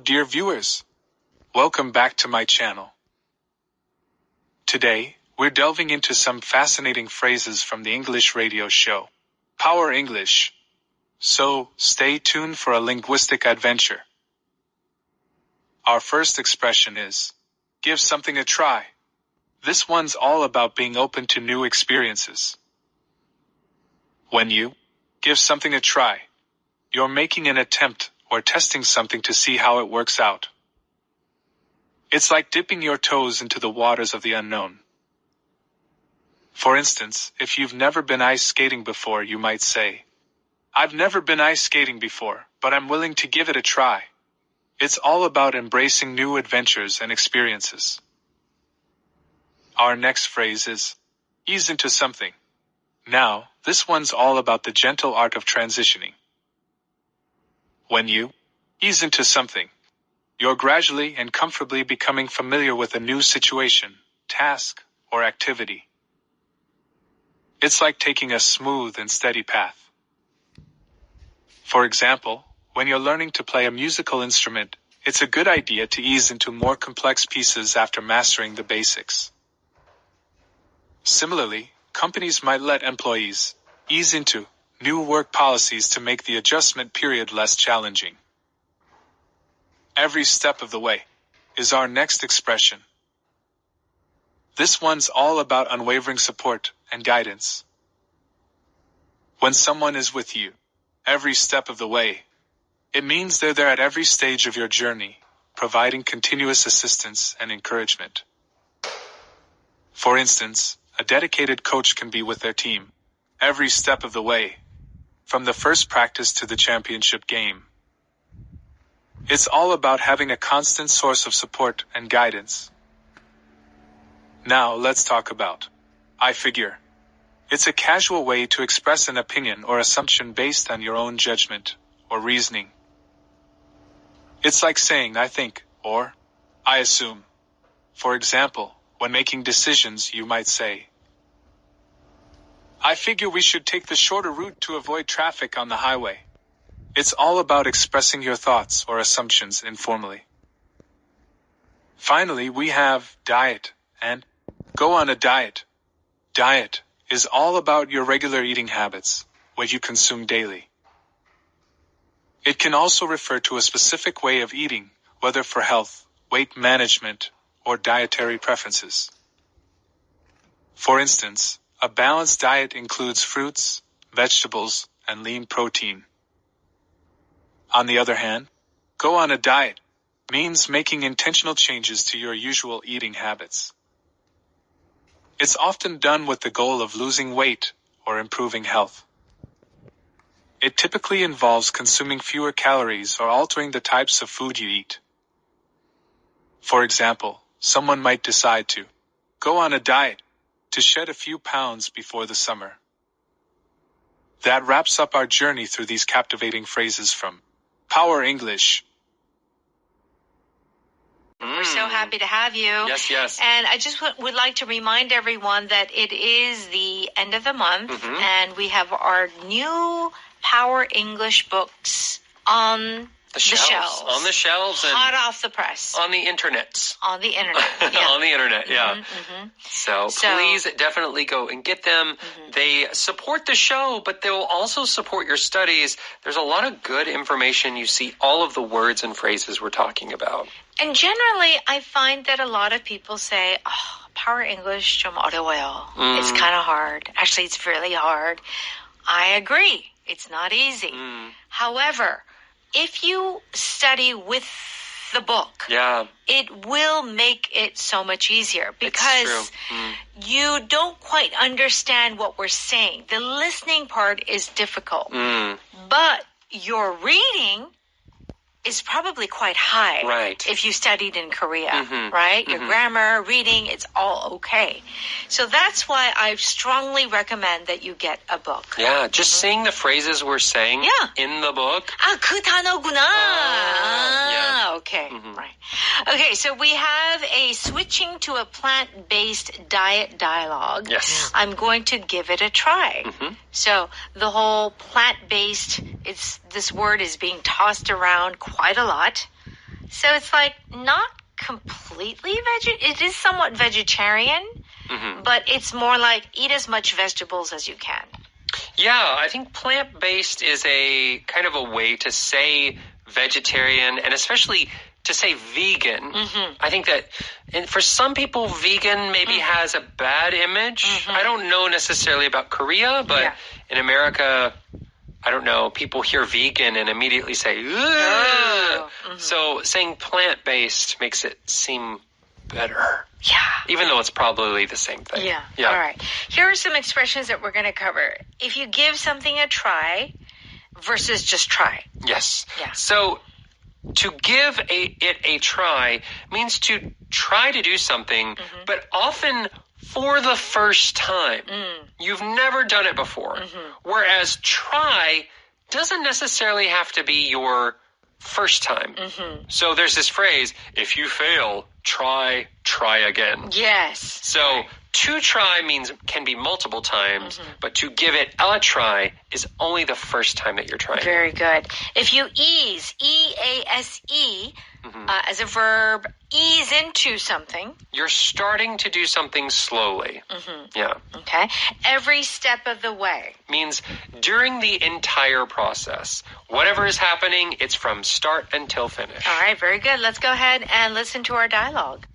dear viewers. Welcome back to my channel. Today, we're delving into some fascinating phrases from the English radio show, Power English. So, stay tuned for a linguistic adventure. Our first expression is, give something a try. This one's all about being open to new experiences. When you give something a try, you're making an attempt or testing something to see how it works out. It's like dipping your toes into the waters of the unknown. For instance, if you've never been ice skating before, you might say, I've never been ice skating before, but I'm willing to give it a try. It's all about embracing new adventures and experiences. Our next phrase is, ease into something. Now, this one's all about the gentle art of transitioning. When you ease into something, you're gradually and comfortably becoming familiar with a new situation, task, or activity. It's like taking a smooth and steady path. For example, when you're learning to play a musical instrument, it's a good idea to ease into more complex pieces after mastering the basics. Similarly, companies might let employees ease into new work policies to make the adjustment period less challenging. Every step of the way is our next expression. This one's all about unwavering support and guidance. When someone is with you, every step of the way, it means they're there at every stage of your journey, providing continuous assistance and encouragement. For instance, a dedicated coach can be with their team every step of the way, from the first practice to the championship game. It's all about having a constant source of support and guidance. Now let's talk about I figure. It's a casual way to express an opinion or assumption based on your own judgment or reasoning. It's like saying I think or I assume. For example, when making decisions, you might say, I figure we should take the shorter route to avoid traffic on the highway. It's all about expressing your thoughts or assumptions informally. Finally, we have diet and go on a diet. Diet is all about your regular eating habits, what you consume daily. It can also refer to a specific way of eating, whether for health, weight management, or dietary preferences. For instance, a balanced diet includes fruits, vegetables, and lean protein. On the other hand, go on a diet means making intentional changes to your usual eating habits. It's often done with the goal of losing weight or improving health. It typically involves consuming fewer calories or altering the types of food you eat. For example, someone might decide to go on a diet to shed a few pounds before the summer. That wraps up our journey through these captivating phrases from Power English. We're so happy to have you. Yes, yes. And I just would like to remind everyone that it is the end of the month, and we have our new Power English books on the shelves. On the shelves. And hot off the press. on the internet. On the internet, yeah. On the internet, yeah. So please definitely go and get them. They support the show, but they will also support your studies. There's a lot of good information. You see all of the words and phrases we're talking about. And generally, I find that a lot of people say, oh, Power English 좀 어려워요. It's kind of hard. Actually, it's really hard. I agree. It's not easy. However, if you study with the book, it will make it so much easier because you don't quite understand what we're saying. The listening part is difficult, but your reading is probably quite high. Right. If you studied in Korea, right? Your grammar, reading, it's all okay. So that's why I strongly recommend that you get a book. Yeah, just saying the phrases we're saying in the book. 아, 그 단어구나. Okay, right. Okay, so we have a switching to a plant-based diet dialogue. Yes. I'm going to give it a try. So the whole plant-based, this word is being tossed around quite a lot. So it's like not completely it is somewhat vegetarian, but it's more like eat as much vegetables as you can. Yeah, I think plant-based is a kind of a way to say vegetarian, and especially to say vegan. I think that for some people, vegan maybe has a bad image. I don't know necessarily about Korea, but in America, I don't know, people hear vegan and immediately say, ugh. So saying plant-based makes it seem better. Yeah. Even though it's probably the same thing. Yeah. All right. Here are some expressions that we're going to cover. If you give something a try versus just try. Yes. Yeah. So to give it a try means to try to do something, but often for the first time. You've never done it before. Whereas try doesn't necessarily have to be your first time. So there's this phrase, if you fail, try again. Yes. So to try can be multiple times, but to give it a try is only the first time that you're trying. Very good. If you ease, E-A-S-E, as a verb, ease into something. You're starting to do something slowly. Yeah. Okay. Every step of the way. Means during the entire process. Whatever is happening, it's from start until finish. All right, very good. Let's go ahead and listen to our dialogue.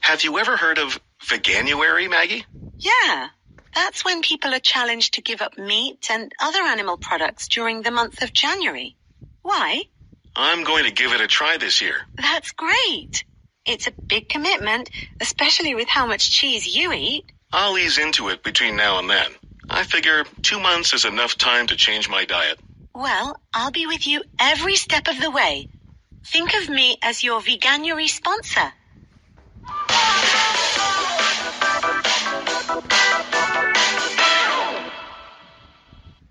Have you ever heard of Veganuary, Maggie? Yeah. That's when people are challenged to give up meat and other animal products during the month of January. Why? I'm going to give it a try this year. That's great. It's a big commitment, especially with how much cheese you eat. I'll ease into it between now and then. I figure 2 months is enough time to change my diet. Well, I'll be with you every step of the way. Think of me as your Veganuary sponsor.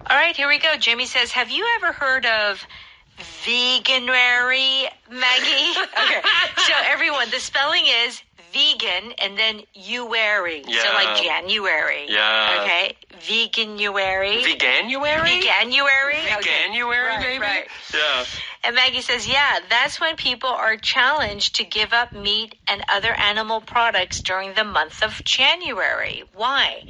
All right, here we go. Jimmy says, have you ever heard of Veganuary, Maggie? Okay, so everyone, the spelling is vegan and then uary. Yeah. So like January. Yeah. Okay, Veganuary. Veganuary? Veganuary? Veganuary, Okay. maybe? Right. Yeah. And Maggie says, yeah, that's when people are challenged to give up meat and other animal products during the month of January. Why?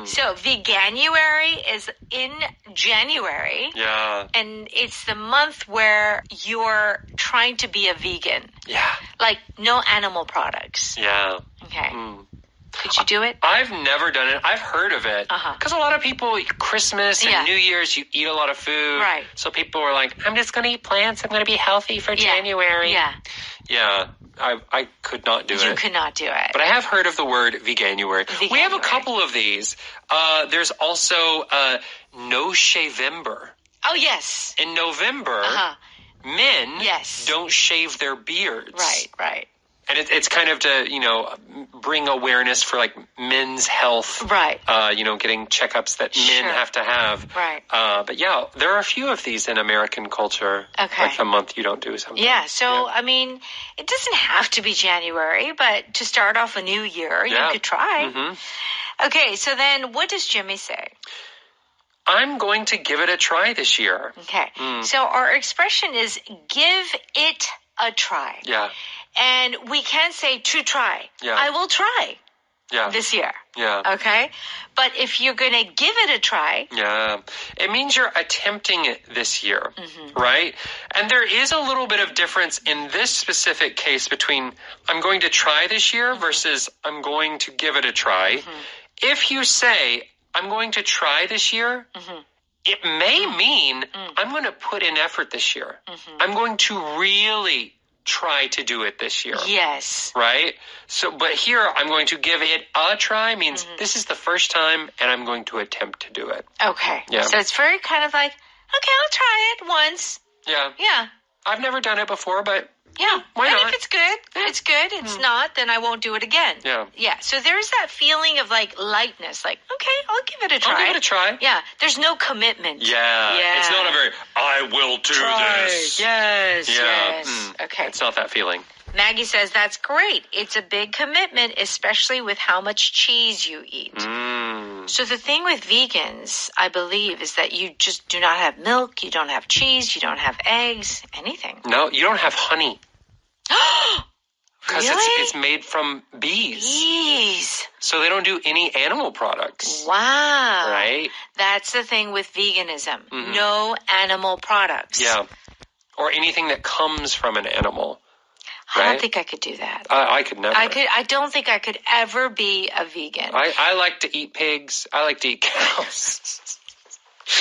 So Veganuary is in January. Yeah. And it's the month where you're trying to be a vegan. Yeah. Like no animal products. Yeah. Okay. Could you do it? I've never done it. I've heard of it. Because a lot of people, Christmas and New Year's, you eat a lot of food. Right. So people are like, I'm just going to eat plants. I'm going to be healthy for January. Yeah. Yeah. I could not do it. You could not do it. But I have heard of the word Veganuary. We have a couple of these. There's also No-Shavember. Oh, yes. In November, men don't shave their beards. Right. And it's kind of to, bring awareness for, like, men's health. Right. Getting checkups that men have to have. Right. But, yeah, there are a few of these in American culture. Okay. Like the month you don't do something. Yeah, so, I mean, it doesn't have to be January, but to start off a new year, you could try. Okay, so then what does Jimmy say? I'm going to give it a try this year. Okay. So our expression is give it a try. Yeah. And we can say to try. Yeah. I will try this year. Yeah. Okay? But if you're going to give it a try. Yeah. It means you're attempting it this year, right? And there is a little bit of difference in this specific case between I'm going to try this year versus I'm going to give it a try. If you say I'm going to try this year, it may mean I'm going to put in effort this year. I'm going to really try to do it this year. Yes. Right? So, but here I'm going to give it a try means this is the first time and I'm going to attempt to do it. Okay. Yeah. So it's very kind of like, okay, I'll try it once. Yeah. Yeah. I've never done it before, but why not? If it's good, it's good. It's not, then I won't do it again. Yeah. Yeah. So there's that feeling of like lightness, like, okay, I'll give it a try. I'll give it a try. Yeah. There's no commitment. Yeah. It's not a very, I will do this. Yes. Yeah. Yes. Okay. It's not that feeling. Maggie says that's great. It's a big commitment, especially with how much cheese you eat. So the thing with vegans, I believe, is that you just do not have milk, you don't have cheese, you don't have eggs, anything. No, you don't have honey. Because Really? it's made from bees. Bees. So they don't do any animal products. Wow. Right? That's the thing with veganism. No animal products. Yeah. Or anything that comes from an animal. I Right? don't think I could do that. I could never. I don't think I could ever be a vegan. I like to eat pigs. I like to eat cows.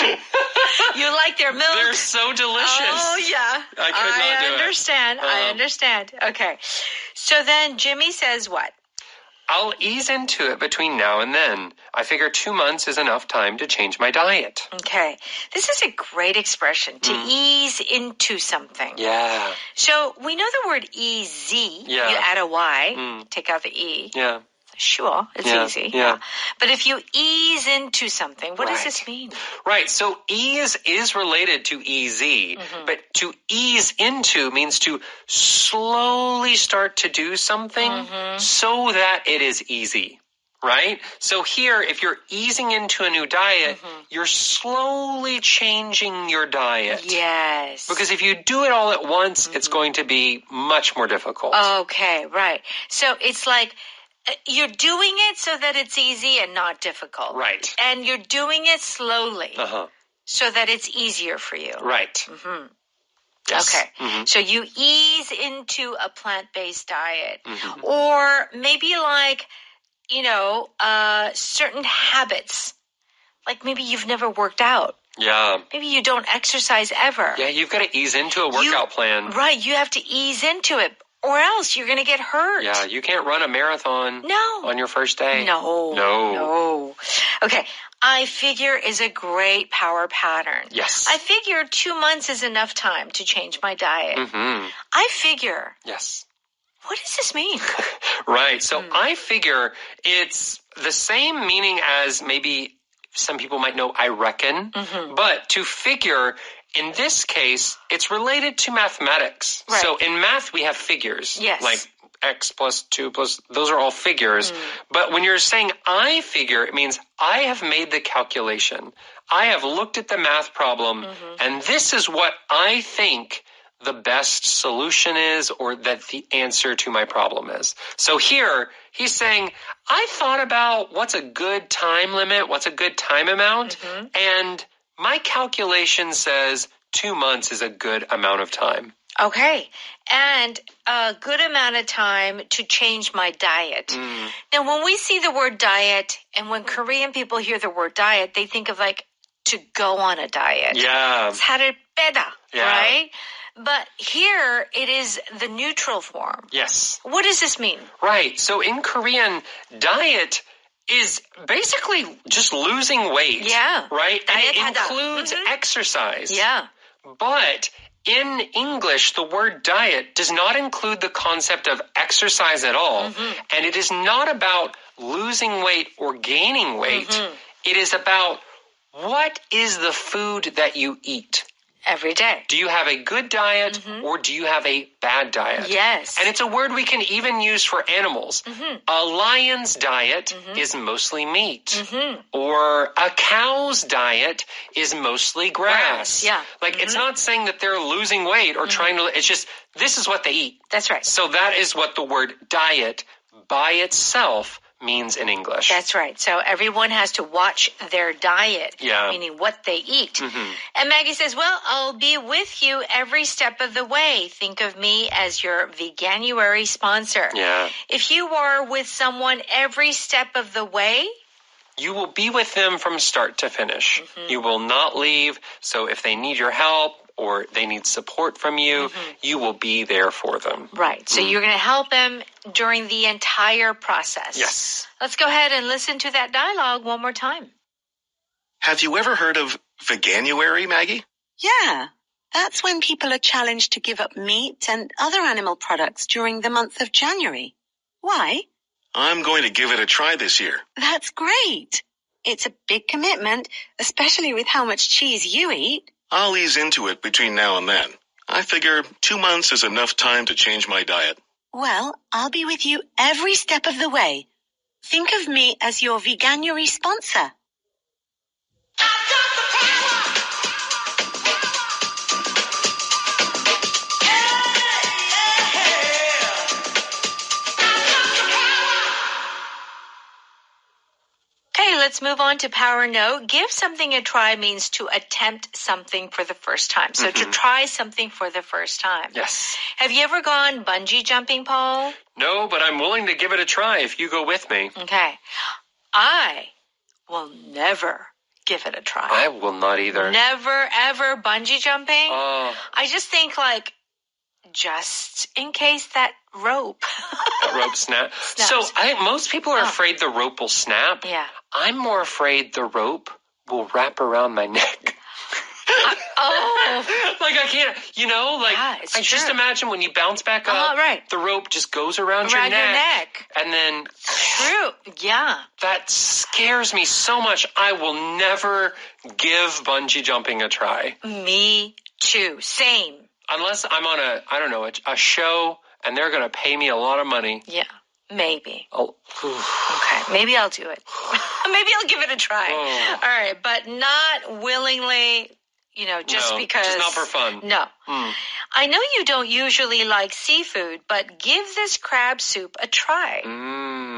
You like their milk? They're so delicious. Oh, yeah. I could not do it. understand. I understand. Okay. So then Jimmy says what? I'll ease into it between now and then. I figure 2 months is enough time to change my diet. Okay. This is a great expression, to ease into something. Yeah. So we know the word easy. Yeah. You add a Y, take out the E. Yeah. Sure, it's easy. Yeah. But if you ease into something, what does Right. this mean? Right. So ease is related to easy, but to ease into means to slowly start to do something so that it is easy. Right? So here, if you're easing into a new diet, you're slowly changing your diet. Yes. Because if you do it all at once, it's going to be much more difficult. Okay, right. So it's like you're doing it so that it's easy and not difficult. Right. And you're doing it slowly Uh-huh. so that it's easier for you. Right. Yes. Okay. So you ease into a plant-based diet. Or maybe like, certain habits. Like maybe you've never worked out. Yeah. Maybe you don't exercise ever. Yeah, you've got to ease into a workout plan. Right. You have to ease into it or else you're going to get hurt. Yeah, you can't run a marathon on your first day. No. Okay. I figure is a great power pattern. Yes. I figure 2 months is enough time to change my diet. I figure. Yes. What does this mean? Right. So I figure it's the same meaning as maybe some people might know I reckon. But to figure, in this case, it's related to mathematics. Right. So in math, we have figures. Yes. Like x plus 2 plus, those are all figures. But when you're saying I figure, it means I have made the calculation. I have looked at the math problem, and this is what I think the best solution is, or that the answer to my problem is. So here, he's saying, I thought about what's a good time limit, what's a good time amount, and my calculation says 2 months is a good amount of time. Okay. And a good amount of time to change my diet. Now, when we see the word diet, and when Korean people hear the word diet, they think of like to go on a diet. Yeah. 살을 빼다, Yeah. right? But here it is the neutral form. Yes. What does this mean? Right. So in Korean, diet is basically just losing weight. Yeah. Right? And it 다이어트하다. includes exercise. Yeah. But in English, the word diet does not include the concept of exercise at all. And it is not about losing weight or gaining weight. It is about what is the food that you eat. Every day. Do you have a good diet or do you have a bad diet? Yes. And it's a word we can even use for animals. A lion's diet is mostly meat. Or a cow's diet is mostly grass. Yeah. Like it's not saying that they're losing weight or trying to, it's just this is what they eat. That's right. So that is what the word diet by itself means in English. That's right. So everyone has to watch their diet, meaning what they eat. And Maggie says, well, I'll be with you every step of the way. Think of me as your Veganuary sponsor. Yeah. If you are with someone every step of the way, you will be with them from start to finish. You will not leave. So if they need your help or they need support from you, you will be there for them. Right. So you're going to help them during the entire process. Yes. Let's go ahead and listen to that dialogue one more time. Have you ever heard of Veganuary, Maggie? Yeah. That's when people are challenged to give up meat and other animal products during the month of January. Why? I'm going to give it a try this year. That's great. It's a big commitment, especially with how much cheese you eat. I'll ease into it between now and then. I figure 2 months is enough time to change my diet. Well, I'll be with you every step of the way. Think of me as your Veganuary sponsor. let's move on to Power Note. Give something a try means to attempt something for the first time. So to try something for the first time. Yes. Have you ever gone bungee jumping, Paul? No, but I'm willing to give it a try if you go with me. Okay. I will never give it a try. I will not either. Never, ever bungee jumping. I just think just in case that rope. That rope snaps. So most people are afraid the rope will snap. Yeah. I'm more afraid the rope will wrap around my neck. I can't, it's I just true. imagine when you bounce back up, the rope just goes around your neck. And then... True, yeah. That scares me so much. I will never give bungee jumping a try. Me too. Same. Unless I'm on a show and they're going to pay me a lot of money. Yeah, maybe. Oh. Okay, maybe I'll do it. Maybe I'll give it a try. Oh. All right, but not willingly, just because. Just not for fun. No. I know you don't usually like seafood, but give this crab soup a try.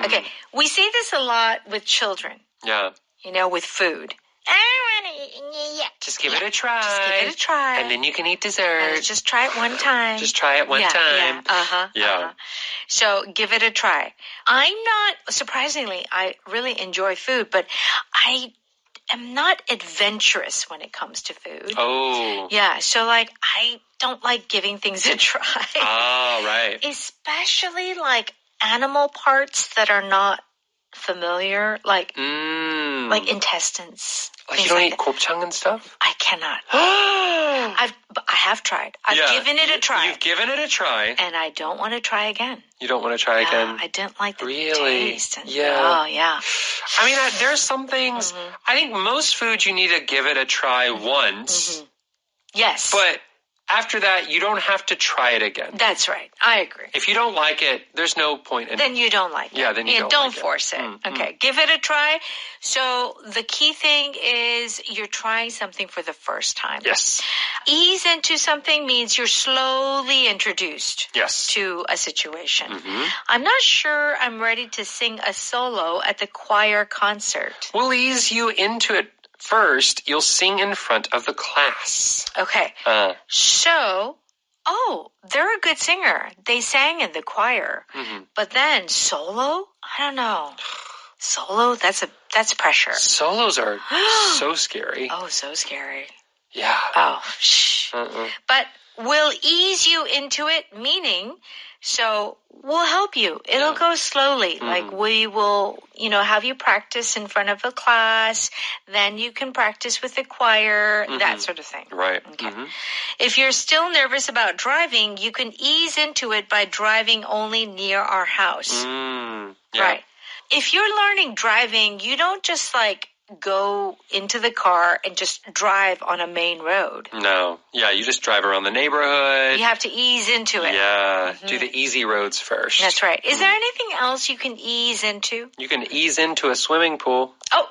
Okay, we say this a lot with children. Yeah. With food. Just give it a try. Just give it a try. And then you can eat dessert. Just try it one time. Just try it one time. Yeah. So give it a try. Surprisingly, I really enjoy food, but I am not adventurous when it comes to food. Oh. Yeah, so I don't like giving things a try. Oh, right. Especially animal parts that are not familiar, like intestines. You don't eat 곱창 and stuff? I cannot. I have tried. I've given it a try. You've given it a try. And I don't want to try again. You don't want to try again? I didn't like the really? taste. Yeah. Oh, yeah. I mean, there's some things, I think most food you need to give it a try once. Yes. But after that, you don't have to try it again. That's right. I agree. If you don't like it, there's no point in it. Then you don't like it. Yeah, then you don't force it. Okay, give it a try. So the key thing is you're trying something for the first time. Yes. Ease into something means you're slowly introduced to a situation. I'm not sure I'm ready to sing a solo at the choir concert. We'll ease you into it. First, you'll sing in front of the class. Okay. They're a good singer. They sang in the choir. But then solo? I don't know. Solo? That's pressure. Solos are so scary. Oh, so scary. Yeah. Oh, shh. But we'll ease you into it, meaning, so we'll help you. It'll go slowly. We will, have you practice in front of a class. Then you can practice with the choir, that sort of thing. Right. Okay. If you're still nervous about driving, you can ease into it by driving only near our house. Right. If you're learning driving, you don't just go into the car and just drive on a main road. No. Yeah, you just drive around the neighborhood. You have to ease into it. Yeah, do the easy roads first. That's right. Is there anything else you can ease into? You can ease into a swimming pool. Oh,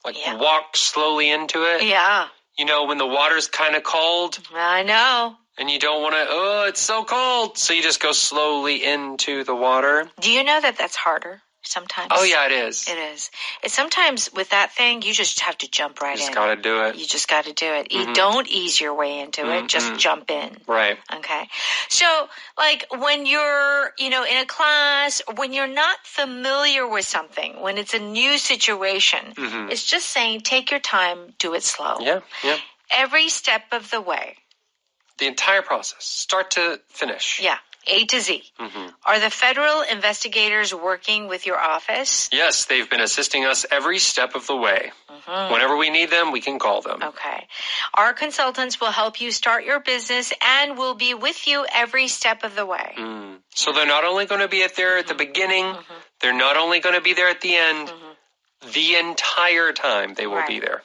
walk slowly into it. Yeah. When the water's kind of cold. I know. And you don't want to, it's so cold. So you just go slowly into the water. Do you know that that's harder? Sometimes. Oh, yeah, it is. It is. It's sometimes with that thing, you just have to jump right in. You just got to do it. You just got to do it. You don't ease your way into it. Just jump in. Right. Okay. So, when you're, in a class, when you're not familiar with something, when it's a new situation, it's just saying, take your time, do it slow. Yeah, yeah. Every step of the way. The entire process, start to finish. Yeah. A to Z. Are the federal investigators working with your office? Yes, they've been assisting us every step of the way. Whenever we need them, we can call them. Okay. Our consultants will help you start your business and will be with you every step of the way. So they're not only going to be there at the beginning, they're not only going to be there at the end, the entire time they will be there.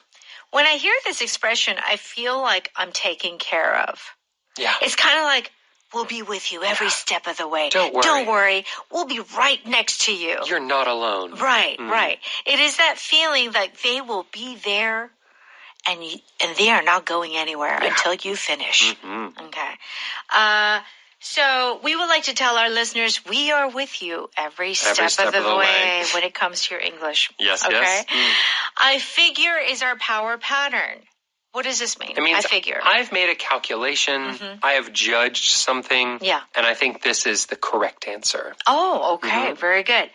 When I hear this expression, I feel like I'm taken care of. Yeah. It's kind of like, we'll be with you every step of the way. Don't worry. Don't worry. We'll be right next to you. You're not alone. Right, right. It is that feeling like they will be there and they are not going anywhere until you finish. Okay. So we would like to tell our listeners we are with you every step of the way when it comes to your English. Yes, okay? yes. I figure is our power pattern. What does this mean? It means I figure. I've made a calculation. I have judged something. Yeah. And I think this is the correct answer. Oh, okay. Very good.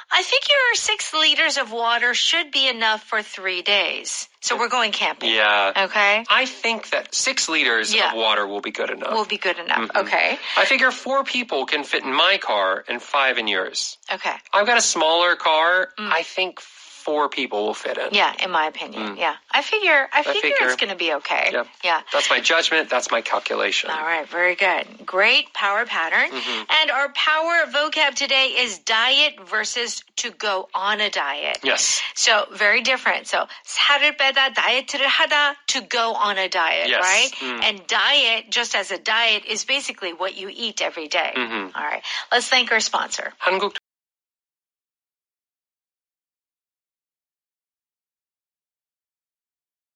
I figure 6 liters of water should be enough for 3 days. So we're going camping. Yeah. Okay. I think that 6 liters of water will be good enough. Will be good enough. Okay. I figure 4 people can fit in my car and 5 in yours. Okay. I've got a smaller car. I think 4 people will fit in. Yeah, in my opinion. Yeah. I figure it's going to be okay. Yep. Yeah. That's my judgment. That's my calculation. All right. Very good. Great power pattern. And our power vocab today is diet versus to go on a diet. Yes. So very different. So 살을 빼다 다이어트를 하다 to go on a diet, yes. right? And diet, just as a diet, is basically what you eat every day. All right. Let's thank our sponsor. 한국